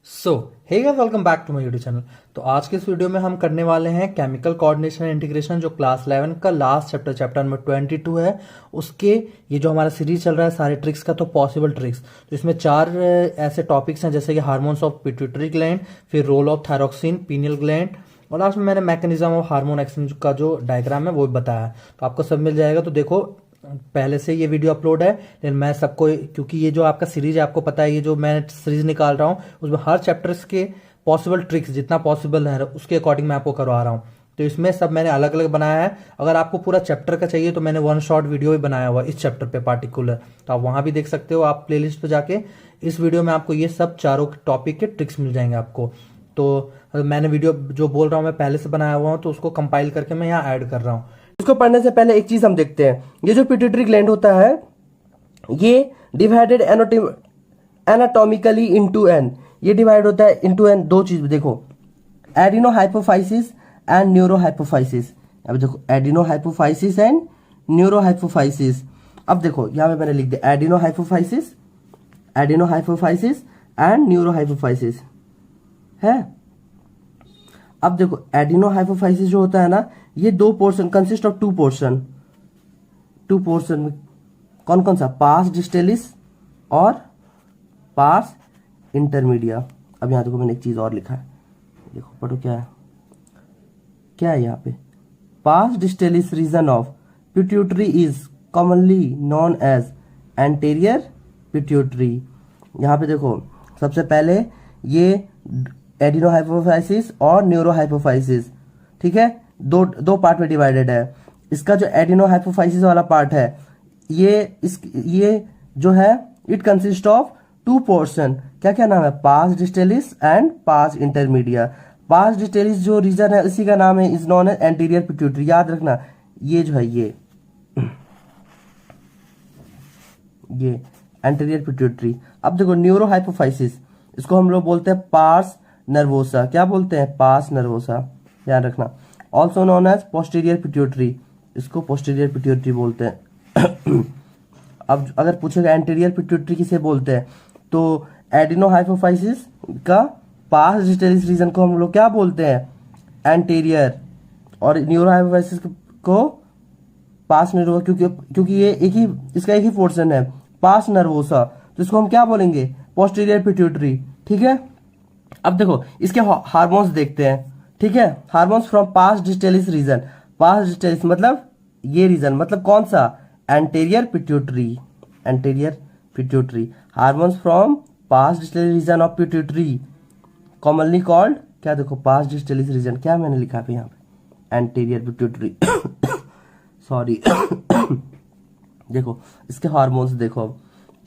So hey guys, welcome back to my YouTube channel. तो आज के इस वीडियो में हम करने वाले हैं केमिकल कोऑर्डिनेशन इंटीग्रेशन, जो क्लास 11 का लास्ट चैप्टर नंबर 22 है। उसके ये जो हमारा सीरीज चल रहा है सारे ट्रिक्स का, तो पॉसिबल ट्रिक्स, तो इसमें चार ऐसे टॉपिक्स हैं जैसे कि हार्मोन्स ऑफ पिट्यूटरी ग्लैंड, फिर role of thyroxine, pineal gland, और लास्ट में मैंने मैकेनिज्म ऑफ हार्मोन एक्शन का जो डायग्राम है वो बताया। तो आपको सब मिल जाएगा। तो देखो, पहले से ये वीडियो अपलोड है, लेकिन मैं सबको, क्योंकि ये जो आपका सीरीज है आपको पता है, ये जो मैं सीरीज निकाल रहा हूँ उसमें हर चैप्टर्स के पॉसिबल ट्रिक्स जितना पॉसिबल है उसके अकॉर्डिंग मैं आपको करवा रहा हूँ। तो इसमें सब मैंने अलग अलग बनाया है। अगर आपको पूरा चैप्टर का चाहिए तो मैंने वन शॉट वीडियो भी बनाया हुआ इस चैप्टर पे पार्टिकुलर, तो आप वहां भी देख सकते हो। आप प्लेलिस्ट पे जाके इस वीडियो में आपको ये सब चारों टॉपिक के ट्रिक्स मिल जाएंगे आपको। तो मैंने वीडियो जो बोल रहा हूँ मैं पहले से बनाया हुआ हूँ, तो उसको कंपाइल करके मैं यहाँ ऐड कर रहा हूँ। इसको पढ़ने से पहले एक चीज हम देखते हैं। ये जो पिट्यूटरी ग्लैंड होता है ये डिवाइडेड एनाटॉमिकली इनटू एन, ये डिवाइड होता है इनटू एन। दो चीज देखो, adeno hypophysis and neuro hypophysis. अब देखो, adeno hypophysis and neuro hypophysis. अब देखो यहां पे मैंने लिख दिया adeno hypophysis and neuro hypophysis है। अब देखो, एडिनो हाइपोफाइसिस जो होता है ना, ये दो portion consist of two portion में कौन कौन सा, पास डिस्टेलिस और पास इंटरमीडिया। अब यहां देखो मैंने एक चीज और लिखा है, देखो पढ़ो क्या है यहाँ पे। Pars distalis region of pituitary is commonly known as anterior pituitary. यहाँ पे देखो, सबसे पहले ये एडिनो हाइपोफाइसिस और न्यूरो हाइपोफाइसिस, ठीक है, दो पार्ट में डिवाइडेड है। इसका जो एडिनो हाइपोफाइसिस वाला पार्ट है, ये जो है it consist of two portion. क्या क्या नाम है, pars distalis and pars intermedia. Pars distalis जो रीजन है इसी का नाम है is known as anterior pituitary. याद रखना, ये जो है ये एंटीरियर पिट्यूटरी। अब देखो, न्यूरो हाइपोफाइसिस, इसको हम लोग बोलते हैं पार्स नर्वोसा। क्या बोलते हैं, पास नर्वोसा, ध्यान रखना। Also known as posterior pituitary, इसको पोस्टीरियर पिट्यूटरी बोलते हैं। अब अगर पूछेगा एंटीरियर पिट्यूटरी किसे बोलते हैं, तो एडिनो हाइपोफाइसिस का पास डिस्टेलिस रीजन को हम लोग क्या बोलते हैं, एंटीरियर, और न्यूरो हाइपोफाइसिस को पास नर्वोसा, क्योंकि ये इसका एक ही पोर्शन है, पास नर्वोसा, तो इसको हम क्या बोलेंगे, पोस्टीरियर पिट्यूटरी, ठीक है। अब देखो इसके हार्मोन्स देखते हैं, ठीक है। Hormones from pars distalis region, pars distalis मतलब ये रीजन, मतलब कौन सा, anterior pituitary. Hormones from pars distalis region of pituitary commonly called, क्या देखो, पास डिस्टेलिस रीजन, क्या मैंने लिखा है यहाँ पे, एंटीरियर पिट्यूटरी। सॉरी। देखो इसके हार्मोन्स देखो,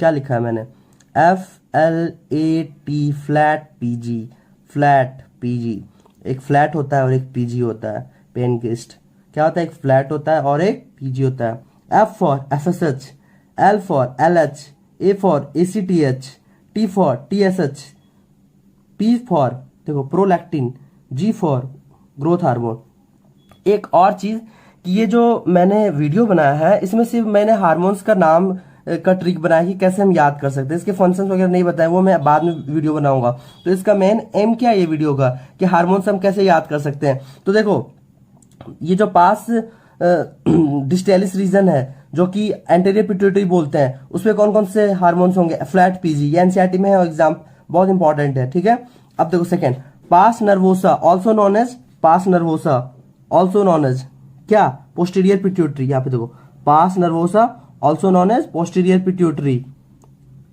क्या लिखा है मैंने, FLAT, फ्लैट पीजी। एक फ्लैट होता है और एक पीजी होता है, पेनकिस्ट। क्या होता है, एक फ्लैट होता है और एक पीजी होता है। F for FSH, L for LH, A for ACTH, T for TSH, P for देखो prolactin, G for growth hormone. एक और चीज कि ये जो मैंने वीडियो बनाया है इसमें सिर्फ मैंने हार्मोन्स का नाम का ट्रिक बनाया कि कैसे हम याद कर सकते हैं, इसके फंक्शंस वगैरह नहीं बताए, वो मैं बाद में वीडियो बनाऊंगा। तो इसका मेन एम क्या है ये वीडियो का, कि हार्मोन्स हम कैसे याद कर सकते हैं। तो देखो, ये जो पास डिस्टेलिस रीजन है जो कि एंटीरियर पिट्यूटरी बोलते हैं, उसमें कौन कौन से हार्मोन्स होंगे, फ्लैट पीजी, ये एनसीईआरटी में है, एग्जाम बहुत इंपॉर्टेंट है, ठीक है। अब देखो second, pars nervosa also known as, pars nervosa also known as क्या, पोस्टीरियर पिट्यूटरी। यहाँ पे देखो, pars nervosa also known as posterior pituitary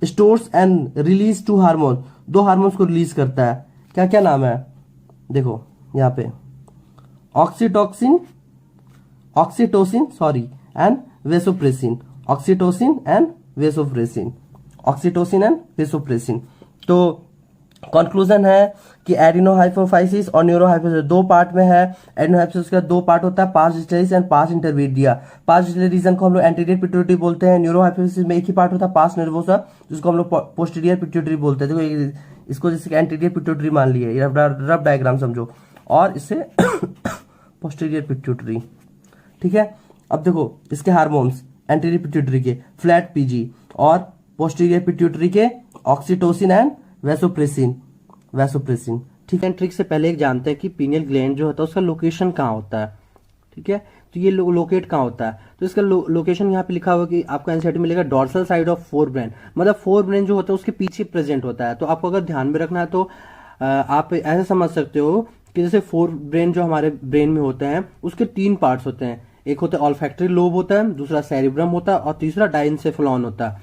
stores and release two hormone, दो हार्मोन्स को रिलीज करता है। क्या क्या नाम है, देखो यहाँ पे, oxytocin and vasopressin, oxytocin and vasopressin. तो कंक्लूजन है कि एडिनो हाइपोफाइसिस और न्यूरो हाइपोफाइसिस दो पार्ट में है। एडिनो हाइपोफाइसिस का दो पार्ट होता है, pars distalis and pars intermedia. Pars distalis region को हम लोग एंटीरियर पिट्यूटरी बोलते हैं। न्यूरो हाइपोफाइसिस में एक ही पार्ट होता है, पास नर्वोसा, जिसको हम लोग पोस्टीरियर पिट्यूटरी बोलते हैं। देखो इसको जैसे एंटीरियर पिट्यूटरी मान लिए, रफ डायग्राम समझो, और इससे पोस्टीरियर पिट्यूटरी, ठीक है। अब देखो इसके हार्मोन्स, एंटीरियर पिट्यूटरी के फ्लैट पीजी और पोस्टीरियर पिट्यूटरी के ऑक्सीटोसिन एंड वेसोप्रेसिन। वैसोप्रेसिन। ठीक है, ट्रिक से पहले एक जानते हैं कि पीनियल ग्लैंड जो होता है उसका लोकेशन कहाँ होता है। ठीक है, तो ये लोकेट कहाँ होता है, तो इसका लोकेशन यहाँ पे लिखा हुआ कि आपको एनसीईआरटी मिलेगा dorsal side of fore brain, मतलब फोर ब्रेन जो होता है उसके पीछे प्रेजेंट होता है। तो आपको अगर ध्यान में रखना है तो आप ऐसे समझ सकते हो कि जैसे फोर ब्रेन जो हमारे ब्रेन में होते हैं उसके 3 पार्ट्स होते हैं। एक होता है ऑल्फैक्टरी लोब होता है, दूसरा सेरिब्रम होता है और तीसरा डाइनसेफेलॉन होता है।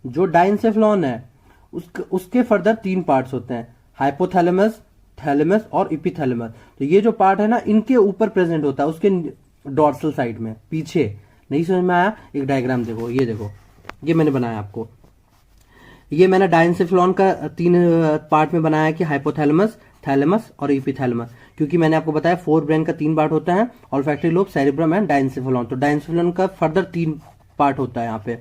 जो डाइनसेफेलॉन है उसके फर्दर 3 पार्ट्स होते हैं, हाइपोथैलेमस, थैलेमस और इपिथैलेमस। तो ये जो पार्ट है ना इनके ऊपर प्रेजेंट होता है, उसके डॉर्सल साइड में पीछे। नहीं समझ में आया, एक डायग्राम देखो, ये देखो, ये मैंने बनाया आपको, ये मैंने डाइनसेफेलॉन का 3 पार्ट में बनाया कि हाइपोथैलेमस, थैलेमस और इपिथैलेमस, क्योंकि मैंने आपको बताया फोर ब्रेन का 3 पार्ट होता है, olfactory lobe, cerebrum and diencephalon. तो डाइनसेफेलॉन का फर्दर 3 पार्ट होता है यहाँ पे,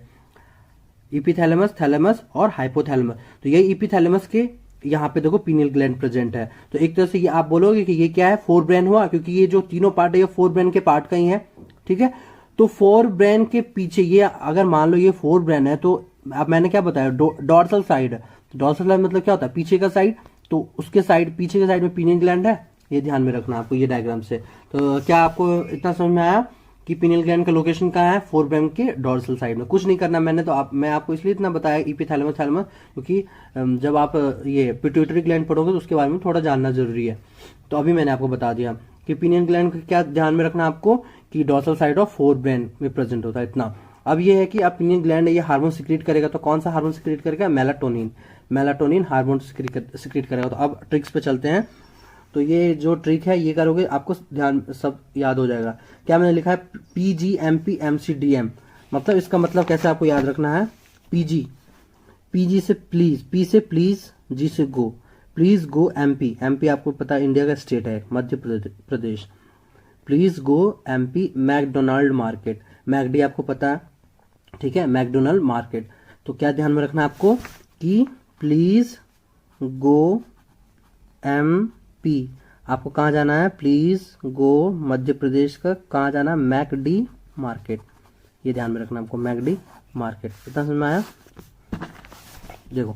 इपिथैलेमस, थैलेमस और हाइपोथैलेमस। तो ये इपिथैलेमस के यहाँ पे देखो पीनियल ग्लैंड प्रेजेंट है। तो एक तरह से ये आप बोलोगे कि ये क्या है, फोर ब्रेन हुआ, क्योंकि ये जो तीनों पार्ट है ये फोर ब्रेन के पार्ट का ही है। ठीक है, तो फोर ब्रेन के पीछे ये अगर मान लो ये फोर ब्रेन है, तो अब मैंने क्या बताया, डॉर्सल साइड। डॉर्सल साइड मतलब क्या होता है, पीछे का साइड। तो उसके साइड, पीछे के साइड में पीनियल ग्लैंड है, ये ध्यान में रखना आपको ये डायग्राम से। तो क्या आपको इतना समझ में आया कि पीनियल ग्लैंड का लोकेशन कहाँ है, फोर ब्रेन के डॉर्सल साइड में। कुछ नहीं करना मैंने, तो मैं आपको इसलिए इतना बताया इपिथैलेमस, थैलेमस, क्योंकि जब आप ये पिट्यूटरी ग्लैंड पढ़ोगे तो उसके बारे में थोड़ा जानना जरूरी है। तो अभी मैंने आपको बता दिया कि पीनियल ग्लैंड का क्या ध्यान में रखना आपको कि dorsal side of fore brain में प्रेजेंट होता है, इतना। अब ये है कि आप पीनियल ग्लैंड ये हार्मोन सिक्रीट करेगा, तो कौन सा हार्मोन सिक्रीट करेगा, मेलाटोनिन। मेलाटोनिन हार्मोन सिक्रीट करेगा। तो अब ट्रिक्स पे चलते हैं। तो ये जो ट्रिक है ये करोगे आपको ध्यान सब याद हो जाएगा। क्या मैंने लिखा है, PGMP-MCDM, मतलब इसका मतलब कैसे आपको याद रखना है, पीजी से प्लीज, पी से प्लीज, जी से go, please go MP। MP आपको पता है इंडिया का स्टेट है, Madhya Pradesh. Please go MP McDonald market, McD आपको पता है, ठीक है, मैकडोनाल्ड मार्केट। तो क्या ध्यान में रखना है आपको कि प्लीज गो MP, आपको कहाँ जाना है, प्लीज गो मध्य प्रदेश का कहाँ जाना है, मैकडी मार्केट। ये ध्यान में रखना आपको, मैकडी मार्केट। इतना समझ में आया, देखो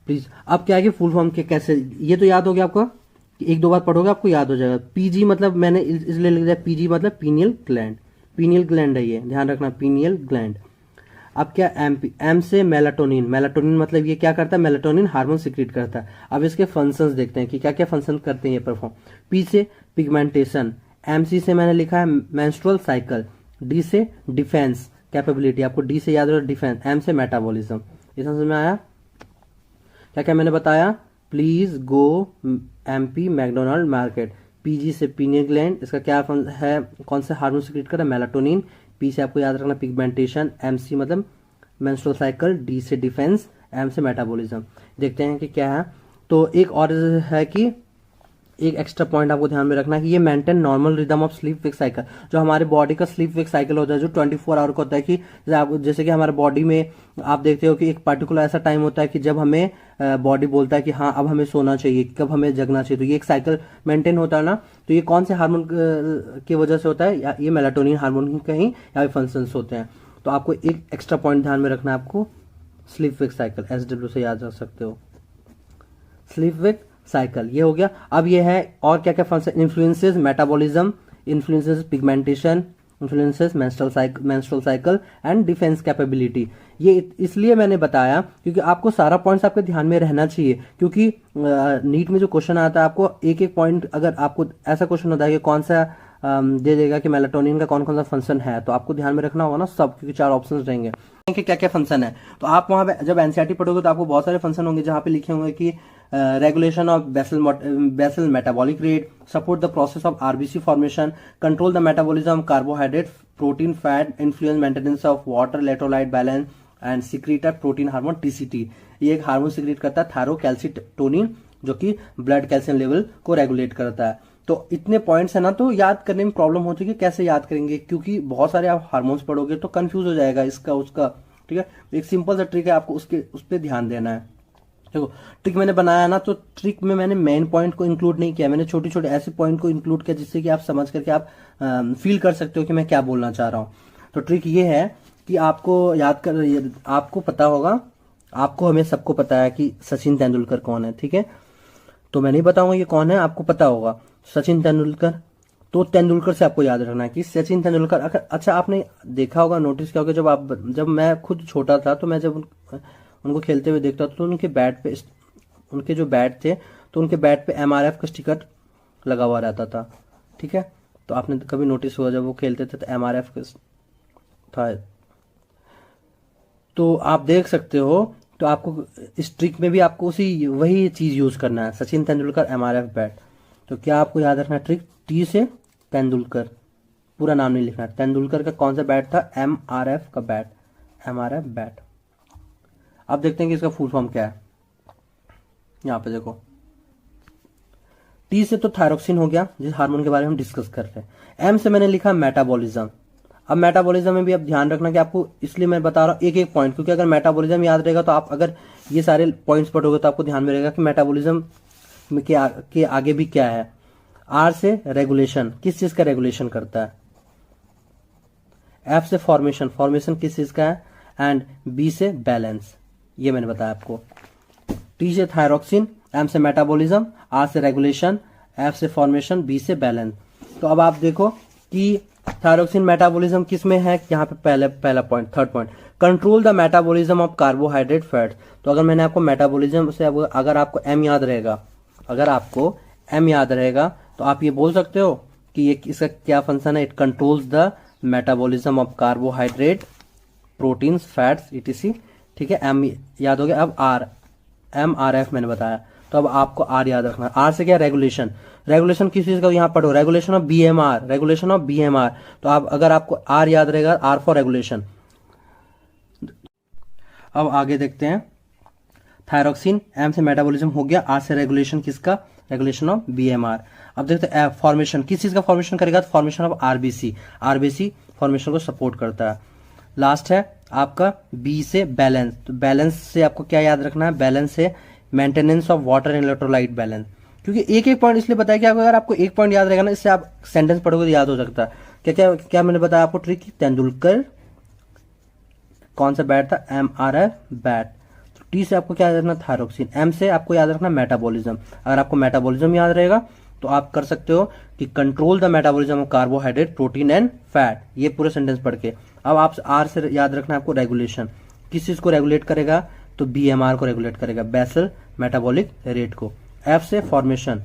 प्लीज। अब क्या है कि फुल फॉर्म के कैसे, ये तो याद हो गया आपको, 1-2 बार पढ़ोगे आपको याद हो जाएगा। PG मतलब मैंने इसलिए लिख दिया, PG मतलब पीनियल ग्लैंड, पीनियल ग्लैंड है ये, ध्यान रखना, पीनियल ग्लैंड। अब क्या MP, M से मेलाटोनिन, मेलाटोनिन मतलब ये क्या करता है, मेलाटोनिन हार्मोन सिक्रीट करता है। अब इसके फंक्शंस देखते हैं कि क्या क्या फंक्शन करते हैं ये परफॉर्म। P से पिगमेंटेशन, MC से मैंने लिखा है मेंस्ट्रुअल साइकिल, D से डिफेंस कैपेबिलिटी, आपको D से याद रखो डिफेंस, M से मेटाबॉलिज्म। ये समझ में आया, क्या क्या मैंने बताया, please go MP McDonald market. PG से पीनियल ग्लैंड, इसका क्या है, कौन सा हार्मोन सिक्रीट कर रहा है, मेलाटोनिन। P से आपको याद रखना पिगमेंटेशन, MC मतलब मेंस्ट्रुअल साइकिल, D से डिफेंस, M से मेटाबॉलिज्म। देखते हैं कि क्या है। तो एक और है कि एक एक्स्ट्रा पॉइंट आपको ध्यान में रखना है कि ये maintain normal rhythm of sleep wake cycle, जो हमारे बॉडी का स्लीप वेक साइकिल होता है जो 24 आवर का होता है। कि जैसे कि हमारे बॉडी में आप देखते हो कि एक पर्टिकुलर ऐसा टाइम होता है कि जब हमें बॉडी बोलता है कि हाँ अब हमें सोना चाहिए, कब हमें जगना चाहिए। तो ये एक साइकिल मेंटेन होता है ना। तो ये कौन से हार्मोन की वजह से होता है, ये मेलाटोनिन हार्मोन के ही या फंक्शन होते हैं। तो आपको एक एक्स्ट्रा पॉइंट ध्यान में रखना है, आपको स्लीप वेक साइकिल SW से याद रख सकते हो, स्लीप वेक साइकिल। ये हो गया। अब ये है और क्या क्या function, influences metabolism, influences pigmentation, influences menstrual cycle and defence capability. ये इसलिए मैंने बताया क्योंकि आपको सारा पॉइंट्स आपके ध्यान में रहना चाहिए, क्योंकि नीट में जो क्वेश्चन आता है आपको एक एक पॉइंट, अगर आपको ऐसा क्वेश्चन होता है कि कौन सा दे देगा कि मेलाटोनिन का कौन कौन सा फंक्शन है, तो आपको ध्यान में रखना होगा ना सब, क्योंकि 4 ऑप्शन रहेंगे कि क्या क्या फंक्शन है। तो आप वहां पे जब एनसीईआरटी पढ़ोगे तो आपको बहुत सारे फंक्शन होंगे जहां पे लिखे होंगे कि regulation of basal metabolic rate, support the process of RBC formation, control the metabolism carbohydrate, protein, fat, influence maintenance of water electrolyte balance and secrete protein hormone TCT। ये एक हार्मोन सिक्रीट करता है थायरोकैल्सिटोनिन, जो कि blood calcium level को regulate करता है। तो इतने पॉइंट्स है ना, तो याद करने में प्रॉब्लम होती है कि कैसे याद करेंगे, क्योंकि बहुत सारे आप हार्मोन्स पढ़ोगे तो कंफ्यूज हो जाएगा इसका उसका। ठीक है, एक सिंपल सा ट्रिक है, आपको उस पर ध्यान देना है। देखो ट्रिक मैंने बनाया ना, तो ट्रिक में मैंने मेन पॉइंट को इंक्लूड नहीं किया, मैंने छोटे छोटे ऐसे पॉइंट को इंक्लूड किया जिससे कि आप समझ करके आप फील कर सकते हो कि मैं क्या बोलना चाह रहा हूँ। तो ट्रिक ये है कि आपको आपको पता होगा, आपको हमें सबको पता है कि सचिन तेंदुलकर कौन है। ठीक है, तो मैं नहीं बताऊंगा ये कौन है, आपको पता होगा, सचिन तेंदुलकर। तो तेंदुलकर से आपको याद रखना है कि सचिन तेंदुलकर। अगर अच्छा आपने देखा होगा, नोटिस किया होगा, जब मैं खुद छोटा था तो मैं जब उनको खेलते हुए देखता था तो उनके बैट पे, उनके जो बैट थे तो उनके बैट पे MRF का स्टिकर लगा हुआ रहता था, ठीक है। तो आपने कभी नोटिस हुआ जब वो खेलते थे तो MRF का था, तो आप देख सकते हो। तो आपको इस ट्रिक में भी आपको उसी वही चीज यूज करना है, सचिन तेंदुलकर MRF बैट। तो क्या आपको याद रखना है ट्रिक, टी से तेंदुलकर, पूरा नाम नहीं लिखना है। तेंदुलकर का कौन सा बैट था, MRF का बैट, MRF बैट। अब देखते हैं कि इसका फुल फॉर्म क्या है। यहाँ पे देखो, टी से तो थायरोक्सिन हो गया, जिस हार्मोन के बारे में हम डिस्कस कर रहे हैं। एम से मैंने लिखा मेटाबॉलिज्म। अब मेटाबॉलिज्म में भी अब ध्यान रखना कि आपको, इसलिए मैं बता रहा हूँ एक एक पॉइंट, क्योंकि अगर मेटाबॉलिज्म याद रहेगा तो आप अगर ये सारे पॉइंट्स पढ़ोगे तो आपको ध्यान में रहेगा कि मेटाबॉलिज्म में के आगे भी क्या है। आर से रेगुलेशन, किस चीज का रेगुलेशन करता है। एफ से फॉर्मेशन, फॉर्मेशन किस चीज का है। एंड बी से बैलेंस, ये मैंने बताया आपको। टी से थायरोक्सिन, एम से मेटाबॉलिज्म, आर से रेगुलेशन, एफ से फॉर्मेशन, बी से बैलेंस। तो अब आप देखो कि थायरोक्सिन मेटाबॉलिज्म किस में है, यहाँ पे पहला point, third point, control the metabolism of carbohydrate fats. तो अगर मैंने आपको मेटाबॉलिज्म से अगर आपको एम याद रहेगा, अगर आपको एम याद रहेगा तो आप ये बोल सकते हो कि ये इसका क्या फंक्शन है, it controls the metabolism of carbohydrate, proteins, fats, etc। ठीक है, एम याद हो गया। अब आर, MRF मैंने बताया, तो अब आपको आर याद रखना है। आर से क्या, रेगुलेशन। रेगुलेशन किस चीज का, यहाँ पढ़ो, regulation of BMR, regulation of BMR। तो आप अगर आपको आर याद रहेगा, आर फॉर रेगुलेशन। अब आगे देखते हैं, थायरोक्सिन, एम से मेटाबॉलिज्म हो गया, आर से रेगुलेशन किसका, रेगुलेशन ऑफ BMR। अब देखते हैं फॉर्मेशन, किस चीज का फॉर्मेशन करेगा, तो formation of RBC, RBC formation को सपोर्ट करता है। लास्ट है आपका बी से बैलेंस। तो बैलेंस से आपको क्या याद रखना है, बैलेंस से maintenance of water and electrolyte balance. क्योंकि एक एक पॉइंट इसलिए बताया कि अगर आपको एक पॉइंट याद रहेगा ना, इससे आप सेंटेंस पढ़ोगे तो याद हो सकता है। क्या क्या क्या मैंने बताया आपको ट्रिक, तेंदुलकर कौन सा बैट था, MRF बैट। तो टी से आपको क्या याद रखना, थायरोक्सिन। एम से आपको याद रखना मेटाबॉलिज्म। अगर आपको मेटाबॉलिज्म याद रहेगा तो आप कर सकते हो कि control the metabolism of carbohydrate, protein and fat, ये पूरे सेंटेंस पढ़ के। अब आप आर से याद रखना आपको रेगुलेशन, किस चीज को रेगुलेट करेगा, तो BMR को रेगुलेट करेगा, बेसल मेटाबॉलिक रेट को। एफ से फॉर्मेशन,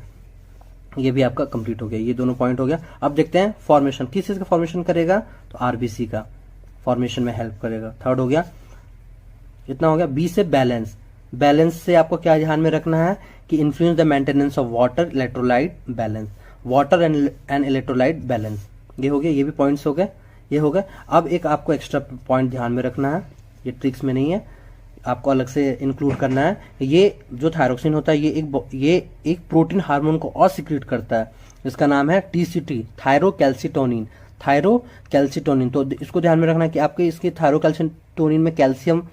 ये भी आपका कंप्लीट हो गया, ये दोनों पॉइंट हो गया। अब देखते हैं फॉर्मेशन, किस चीज का फॉर्मेशन करेगा, तो RBC का फॉर्मेशन में हेल्प करेगा, थर्ड हो गया, इतना हो गया। बी से बैलेंस, बैलेंस से आपको क्या ध्यान में रखना है कि influence the maintenance of water electrolyte balance, water and electrolyte balance. ये हो गया, ये भी पॉइंट्स हो गए, ये हो गए। अब एक आपको एक्स्ट्रा पॉइंट ध्यान में रखना है, ये ट्रिक्स में नहीं है, आपको अलग से इंक्लूड करना है। ये जो थायरोक्सिन होता है ये एक प्रोटीन हार्मोन को और सिक्रीट करता है, इसका नाम है TCT, थायरोकैल्सिटोनिन, थायरोकैल्सिटोनिन। तो इसको ध्यान में रखना है कि आपके इसके थायरोकैल्सिटोनिन में कैल्शियम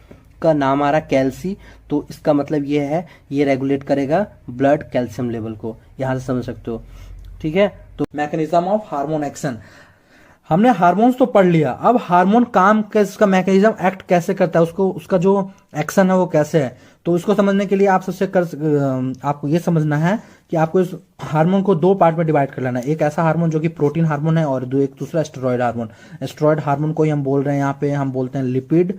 का नाम आ रहा कैल्सी, तो इसका मतलब ये है ये रेगुलेट करेगा ब्लड कैल्शियम लेवल को, यहां से समझ सकते हो। ठीक है, तो मैकेनिज्म ऑफ हार्मोन एक्शन, हमने हार्मोन्स तो पढ़ लिया, अब हार्मोन काम कैसे, मैकेनिज्म एक्ट कैसे करता है, उसको उसका जो एक्शन है वो कैसे है। तो इसको समझने के लिए आप आपको ये समझना है कि आपको इस हार्मोन को दो पार्ट में डिवाइड कर लेना है। एक ऐसा हार्मोन जो कि प्रोटीन हार्मोन है और एक दूसरा स्टेरॉयड हार्मोन। स्टेरॉयड हार्मोन को ही हम बोल रहे हैं, यहाँ पे हम बोलते हैं लिपिड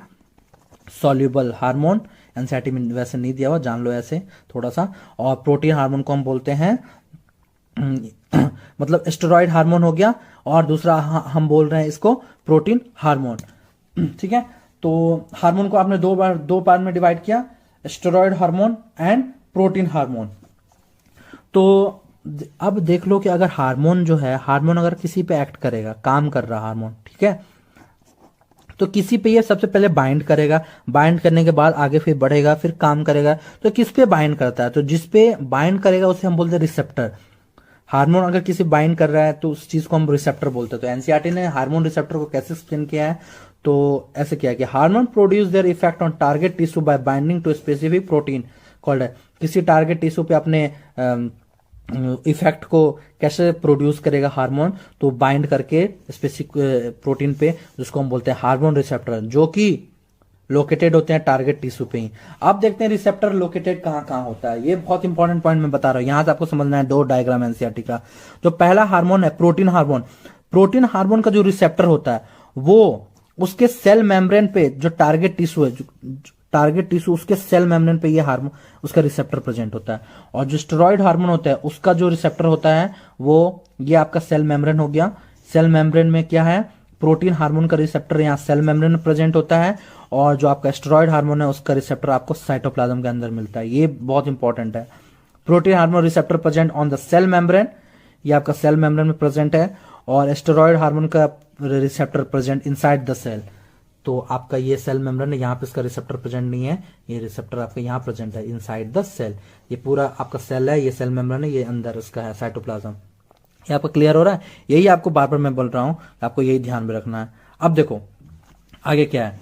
सॉल्युबल हार्मोन। एनसीईआरटी में वैसे नहीं दिया हुआ, जान लो ऐसे थोड़ा सा। और प्रोटीन हार्मोन को हम बोलते हैं मतलब स्टेरॉयड हार्मोन हो गया, और दूसरा हम बोल रहे हैं इसको प्रोटीन हार्मोन। ठीक है, तो हार्मोन को आपने दो पार्ट में डिवाइड किया, steroid hormone and protein hormone. तो अब देख लो कि अगर हार्मोन जो है, हार्मोन अगर किसी पे एक्ट करेगा, काम कर रहा हार्मोन, ठीक है, तो किसी पे ये सबसे पहले बाइंड करेगा, बाइंड करने के बाद आगे फिर बढ़ेगा, फिर काम करेगा। तो किस पे बाइंड करता है, तो जिस पे बाइंड करेगा उसे हम बोलते हैं रिसेप्टर। हार्मोन अगर किसी बाइंड कर रहा है तो उस चीज को हम रिसेप्टर बोलते हैं। तो एनसीईआरटी ने हार्मोन रिसेप्टर को कैसे एक्सप्लेन किया है, तो ऐसे किया कि hormone produce their effect on target tissue by binding to specific protein called है। किसी टारगेट टिश्यू पे अपने इफेक्ट को कैसे प्रोड्यूस करेगा हार्मोन, तो बाइंड करके स्पेसिफिक प्रोटीन पे, जिसको हम बोलते हैं हार्मोन रिसेप्टर, जो कि लोकेटेड होते हैं टारगेट टिश्यू पे ही। अब देखते हैं रिसेप्टर लोकेटेड कहाँ कहाँ होता है। ये बहुत इंपॉर्टेंट पॉइंट मैं बता रहा हूँ, यहां से आपको समझना है। दो डायग्राम एनसीईआरटी का। जो पहला हार्मोन है प्रोटीन हार्मोन, प्रोटीन हार्मोन का जो रिसेप्टर होता है वो उसके सेल मेम्ब्रेन पे जो टारगेट टिश्यू है, टारगेट टिश्यू उसके सेल मेम्ब्रेन पे ये हार्मोन उसका रिसेप्टर प्रेजेंट होता है। और जो स्टेरॉइड हार्मोन होता है उसका जो रिसेप्टर होता है वो ये आपका सेल मेम्ब्रेन हो गया। सेल मेम्ब्रेन में क्या है, प्रोटीन हार्मोन का रिसेप्टर यहाँ सेल मेम्ब्रेन में प्रेजेंट होता है, और जो आपका स्टेरॉइड हार्मोन है उसका रिसेप्टर आपको साइटोप्लाज्म के अंदर मिलता है। ये बहुत इंपॉर्टेंट है। Protein hormone receptor present on the cell membrane, ये आपका सेल मेम्ब्रेन में प्रेजेंट है, और स्टेरॉइड हार्मोन का receptor present inside the cell. तो आपका ये सेल मेम्ब्रेन है, यहाँ पे इसका रिसेप्टर प्रेजेंट नहीं है, ये रिसेप्टर आपका यहाँ प्रेजेंट है इनसाइड द सेल। ये पूरा आपका सेल है, ये सेल मेम्ब्रेन है, ये अंदर इसका है साइटोप्लाज्म। ये आपको क्लियर हो रहा है? यही आपको बार बार मैं बोल रहा हूं, आपको यही ध्यान में रखना है। अब देखो आगे क्या है।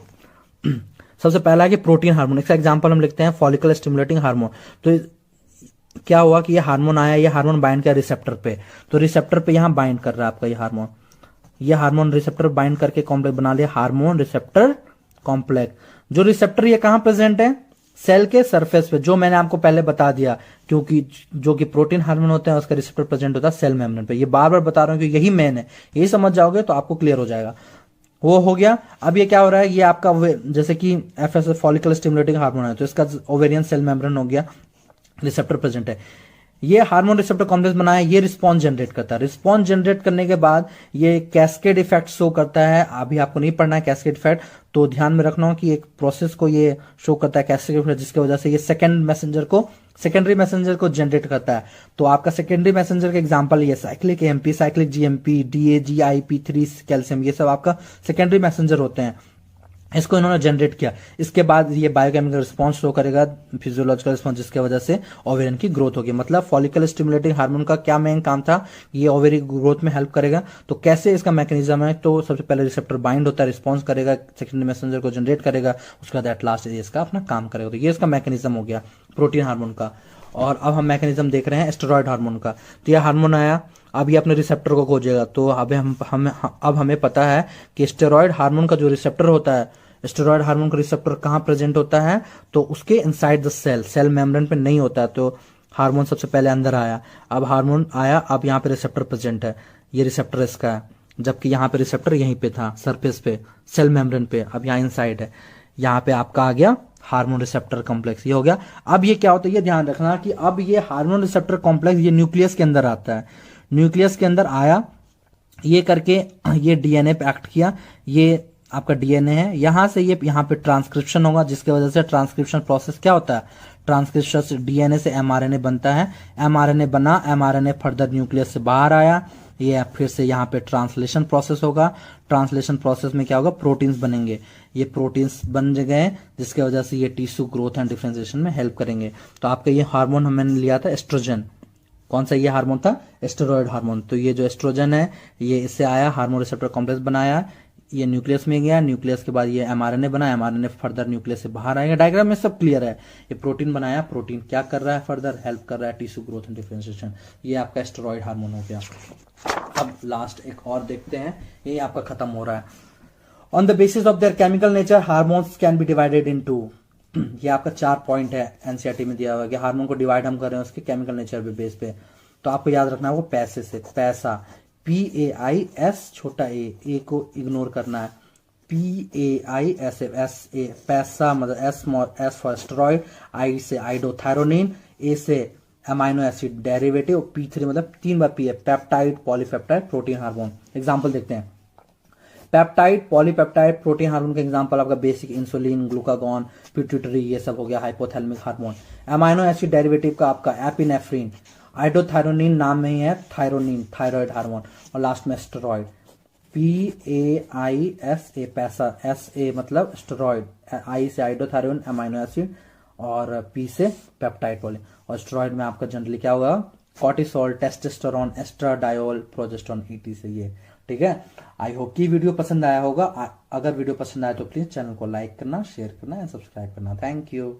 सबसे पहला है कि प्रोटीन हार्मोन। इसका एग्जांपल हम लिखते हैं फॉलिकल स्टिमुलेटिंग हार्मोन। तो क्या हुआ कि ये हार्मोन आया, ये हार्मोन बाइंड किया रिसेप्टर पे, तो रिसेप्टर पे यहां बाइंड कर रहा है आपका ये हार्मोन। ये हार्मोन रिसेप्टर बाइंड करके कॉम्प्लेक्स बना लिया, हार्मोन रिसेप्टर कॉम्प्लेक्स। जो रिसेप्टर ये कहां प्रेजेंट है, सेल के सरफेस पे, जो मैंने आपको पहले बता दिया, क्योंकि जो कि प्रोटीन हार्मोन होता है उसका रिसेप्टर प्रेजेंट होता है सेल मेम्ब्रेन पे। ये बार बार बता रहा हूं कि यही मेन है, यही समझ जाओगे तो आपको क्लियर हो जाएगा। वो हो गया। अब ये क्या हो रहा है, ये आपका जैसे कि एफएसएच फॉलिकल स्टिमुलेटिंग हार्मोन है, तो इसका ओवेरियन सेल मेम्ब्रेन हो गया, रिसेप्टर प्रेजेंट है। ये हार्मोन रिसेप्टर कॉम्प्लेक्स बनाया, ये रिस्पॉन्स जनरेट करता है। रिस्पॉन्स जनरेट करने के बाद ये कैस्केड इफेक्ट शो करता है। अभी आपको नहीं पढ़ना है कैस्केड इफेक्ट, तो ध्यान में रखना हो कि एक प्रोसेस को ये शो करता है कैस्केड इफेक्ट, जिसकी वजह से ये सेकेंडरी मैसेंजर को जनरेट करता है। तो आपका सेकेंडरी मैसेंजर का एग्जांपल ये cyclic AMP, cyclic GMP, DAG, आईपी3 कैल्शियम, ये सब आपका सेकेंडरी मैसेंजर होते हैं। इसको इन्होंने जनरेट किया, इसके बाद ये बायोकेमिकल रिस्पांस शो करेगा, फिजियोलॉजिकल रिस्पांस, जिसकी वजह से ओवेरियन की ग्रोथ होगी। मतलब फॉलिकल स्टिमुलेटिंग हार्मोन का क्या मेन काम था, ये ओवेरी ग्रोथ में हेल्प करेगा। तो कैसे इसका मैकेनिज्म है, तो सबसे पहले रिसेप्टर बाइंड होता है, रिस्पांस करेगा, सेकेंडरी मैसेंजर को जनरेट करेगा, उसके बाद एट लास्ट इसका अपना काम करेगा। तो ये इसका मैकेनिज्म हो गया प्रोटीन हार्मोन का। और अब हम मैकेनिज्म देख रहे हैं स्टेरॉइड हार्मोन का। तो यह हार्मोन आया, अब ये अपने रिसेप्टर को खोजेगा। तो अब हमें पता है कि स्टेरॉइड हार्मोन का जो रिसेप्टर होता है, स्टेरॉइड हार्मोन का रिसेप्टर कहाँ प्रेजेंट होता है, तो उसके इनसाइड द सेल मेम्ब्रेन पे नहीं होता है। तो हार्मोन सबसे पहले अंदर आया, अब हार्मोन आया, अब यहाँ पे रिसेप्टर प्रेजेंट है, ये रिसेप्टर इसका है, जबकि यहाँ पे रिसेप्टर यहीं पे था सरफेस पे सेल मेम्ब्रेन पे, अब यहाँ इनसाइड है। यहाँ पे आपका आ गया हार्मोन रिसेप्टर कॉम्प्लेक्स, ये हो गया। अब ये क्या होता है, ये ध्यान रखना कि अब ये हार्मोन रिसेप्टर कॉम्प्लेक्स ये न्यूक्लियस के अंदर आता है। न्यूक्लियस के अंदर आया, ये करके ये डीएनए पे एक्ट किया, ये आपका डीएनए है, यहां से ये यहाँ पे ट्रांसक्रिप्शन होगा, जिसकी वजह से ट्रांसक्रिप्शन प्रोसेस क्या होता है, ट्रांसक्रिप्शन से डीएनए से एमआरएनए बनता है, एमआरएनए बना, एमआरएनए फर्दर न्यूक्लियस से बाहर आया, ये फिर से यहाँ पे ट्रांसलेशन प्रोसेस होगा। ट्रांसलेशन प्रोसेस में क्या होगा, प्रोटीन्स बनेंगे, ये प्रोटीन्स बन गए, जिसकी वजह से ये टिश्यू ग्रोथ एंड डिफरेंशिएशन में हेल्प करेंगे। तो आपका ये हार्मोन हमने लिया था एस्ट्रोजन, कौन सा ये हार्मोन था, स्टेरॉइड हार्मोन। तो ये जो एस्ट्रोजन है ये इससे आया, हार्मोन रिसेप्टर कॉम्प्लेक्स बनाया, ये न्यूक्लियस में गया, न्यूक्लियस के बाद ये एमआरएनए बना, एमआरएनए फर्दर न्यूक्लियस से बाहर आएगा। डायग्राम में सब क्लियर है। ये प्रोटीन बनाया, प्रोटीन क्या कर रहा है, फर्दर हेल्प कर रहा है टिश्यू ग्रोथ एंड डिफरेंशिएशन। ये आपका स्टेरॉइड हार्मोन हो गया। अब लास्ट एक और देखते हैं, ये आपका खत्म हो रहा है। On the basis of their chemical nature hormones can be divided into, ये आपका 4 पॉइंट है एनसीईआरटी में दिया हुआ कि हार्मोन को डिवाइड हम कर रहे हैं उसके केमिकल नेचर पे बेस पे। तो आपको याद रखना है वो पैसे से, पैसा, PAIS छोटा ए को इग्नोर करना है, PAISA, पैसा मतलब एस फॉर स्टेरॉइड, आई से आइडोथायरोनिन, ए से अमाइनो एसिड डेरिवेटिव, P3 मतलब 3 बार P है, peptide, polypeptide, protein hormone. Example देखते हैं, पेप्टाइड, पॉलीपेप्टाइड, प्रोटीन हार्मोन का एग्जांपल आपका बेसिक इंसुलिन, ग्लूकागॉन, पिट्यूटरी, ये सब हो गया hypothalamic hormone. Amino acid derivative का आपका एपिनेफ्रिन, आइडोथायरोनिन नाम में ही है, थायरोनिन, थायराइड हार्मोन, और लास्ट में स्टेरॉइड, PAISA पैसा, SA मतलब स्टेरॉइड, I से आइडोथायरोन अमाइनो एसिड, और P से पेप्टाइड पॉली। और स्टेरॉइड में आपका जनरली क्या होगा, cortisol, testosterone, estradiol, progesterone, ET से ये। ठीक है, आई होप कि वीडियो पसंद आया होगा। अगर वीडियो पसंद आया तो प्लीज चैनल को लाइक करना, शेयर करना एंड सब्सक्राइब करना। Thank you.